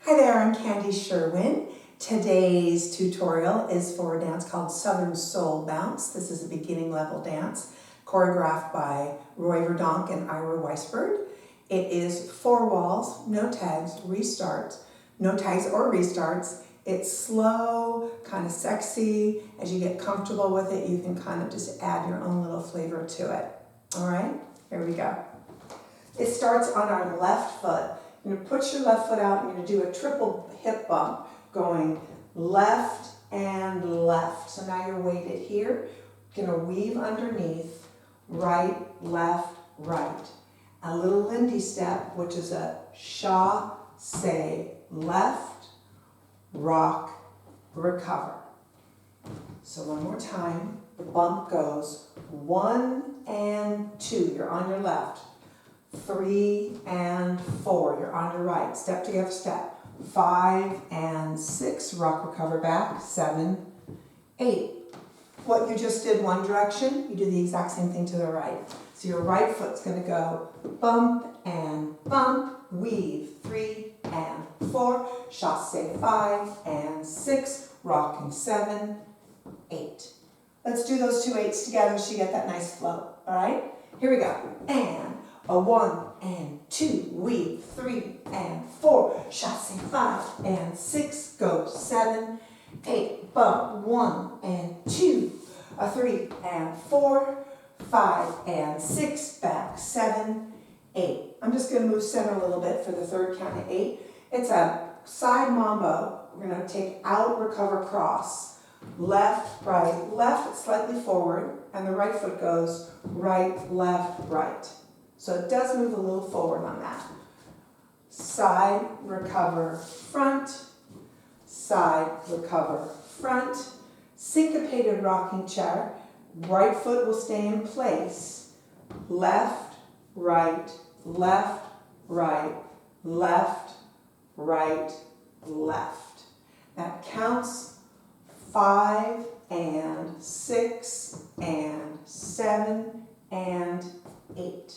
Hi there, I'm Candy Sherwin. Today's tutorial is for a dance called Southern Soul Bounce. This is a beginning level dance choreographed by Roy Verdonk and Ira Weisberg. It is 4 walls, no tags, restarts, no tags or restarts. It's slow, kind of sexy. As you get comfortable with it, you can kind of just add your own little flavor to it. All right, here we go. It starts on our left foot. You're going to put your left foot out and you're going to do a triple hip bump going left and left. So now you're weighted here. You're going to weave underneath, right, left, right. A little Lindy step, which is a chasse, left, rock, recover. So one more time, the bump goes 1 and 2, you're on your left. 3 and 4, you're on your right. Step together, step. 5 and 6, rock, recover back. 7, 8. What you just did one direction, you do the exact same thing to the right. So your right foot's going to go bump and bump, weave. 3 and 4, chasse 5 and 6, rocking 7, 8. Let's do those 2 8s together so you get that nice flow. All right? Here we go. And a 1 and 2, weave. 3 and 4, chasse 5 and 6, go 7, 8, bump. 1 and 2, a 3 and 4, 5 and 6, back 7, 8. I'm just going to move center a little bit for the third count of 8. It's a side mambo. We're going to take out, recover, cross. Left, right, left, slightly forward, and the right foot goes right, left, right. So it does move a little forward on that. Side, recover, front, side, recover, front. Syncopated rocking chair. Right foot will stay in place. Left, right, left, right, left, right, left. That counts 5 and 6 and 7 and 8.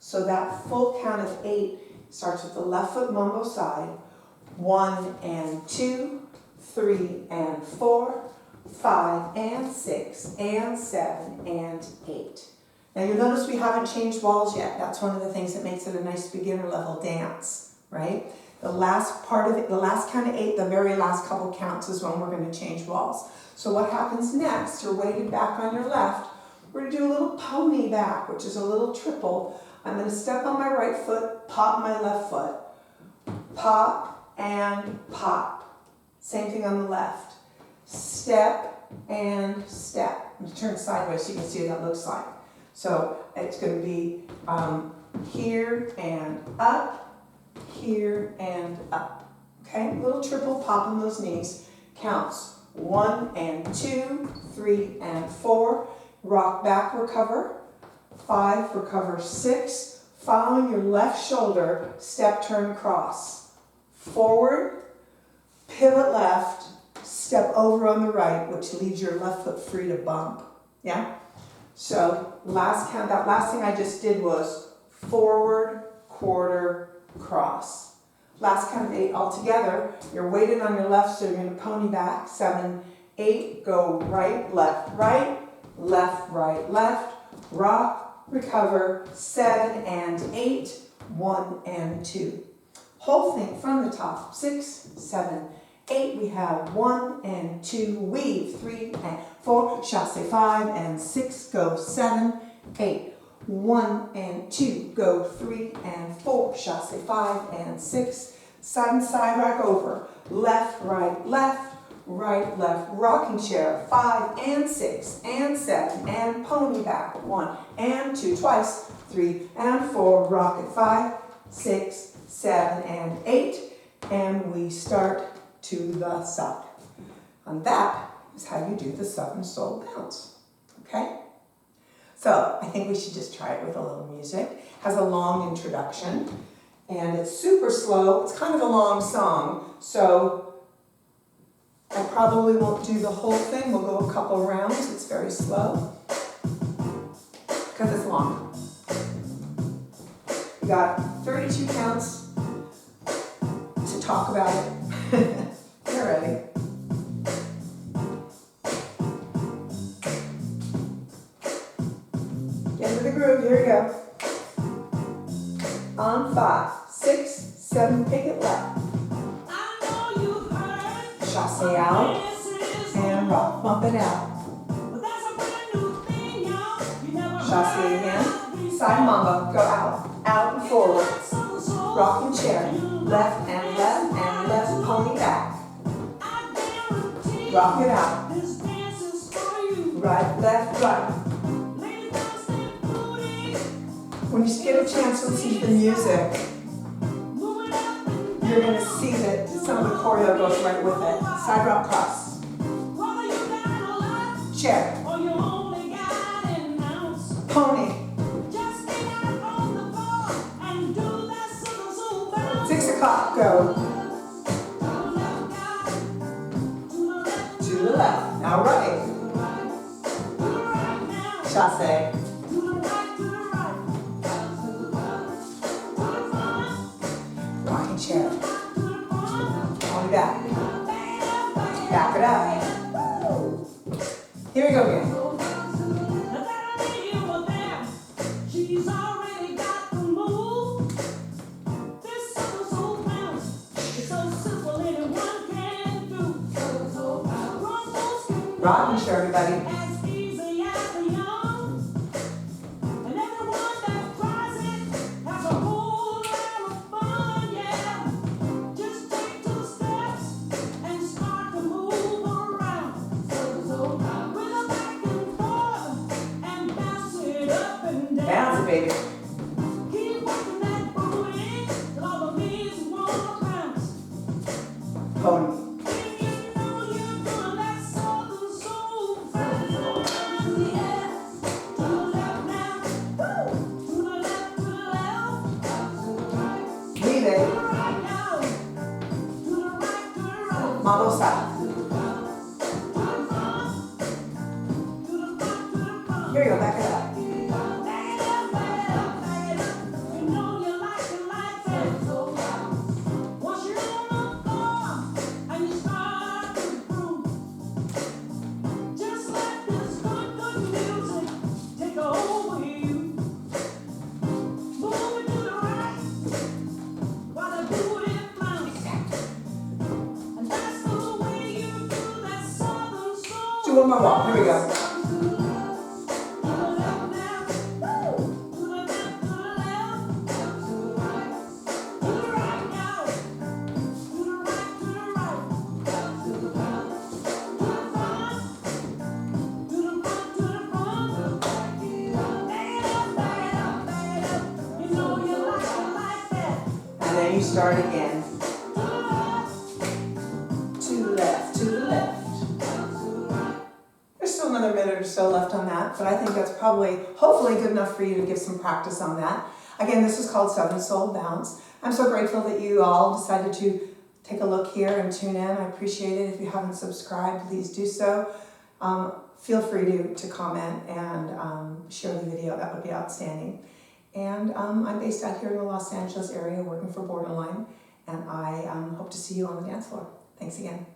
So that full count of 8 starts with the left foot mambo side. 1 and 2, 3 and 4, 5 and 6 and 7 and 8. Now you'll notice we haven't changed walls yet. That's one of the things that makes it a nice beginner level dance, right? The last part of it, the last count of 8, the very last couple counts is when we're going to change walls. So what happens next? You're weighted back on your left. We're going to do a little pony back, which is a little triple. I'm going to step on my right foot, pop my left foot. Pop and pop. Same thing on the left. Step and step. I'm going to turn sideways so you can see what that looks like. So it's going to be here and up, here and up. Okay, a little triple pop on those knees. Counts 1 and 2, 3 and 4. Rock back, recover. 5, recover 6. Following your left shoulder, step, turn, cross. Forward, pivot left, step over on the right, which leaves your left foot free to bump. Yeah? So last count, that last thing I just did was forward, quarter, cross. Last count of 8 altogether. You're weighted on your left, so you're going to pony back. 7, 8, go right, left, right, left, rock, recover, 7 and 8, 1 and 2. Whole thing from the top, 6, 7, 8, we have 1 and 2, weave, 3 and 4, chasse 5 and 6, go 7, 8, 1 and 2, go 3 and 4, chasse 5 and 6, side and side rack over, left, right, left, rocking chair, 5 and 6 and 7 and pony back, 1 and 2, twice, 3 and 4, rock at 5, 6, 7 and 8, and we start to the side. And that is how you do the Southern Soul Bounce, okay? So I think we should just try it with a little music. It has a long introduction, and it's super slow. It's kind of a long song, so I probably won't do the whole thing. We'll go a couple rounds. It's very slow because it's long. We got 32 counts to talk about it. You're ready. Get into the groove, here we go. On 5, 6, 7, pick it left. Chasse out and rock, bump it out. Chasse again, side mambo, go out, out and forward. Rocking chair, left and left and left, pony back. Rock it out. Right, left, right. When you get a chance to listen to the music, you're going to see that some of the choreo goes right with it. Side rock cross. Chair. Pony. 6 o'clock, go. To the left. Now right. Chasse. Rocking chair. Pony back. Back it up. Here we go again. Rocking chair, everybody. Bounce it, baby. Pony. Leave it. Mambo side. Here you go, back it up. Do one more walk. Here we go. And then you start again. To the left, to the left. There's still another minute or so left on that, but I think that's probably, hopefully, good enough for you to give some practice on that. Again, this is called Southern Soul Bounce. I'm so grateful that you all decided to take a look here and tune in. I appreciate it. If you haven't subscribed, please do so. Feel free to comment and share the video. That would be outstanding. And I'm based out here in the Los Angeles area working for Borderline, and I hope to see you on the dance floor. Thanks again.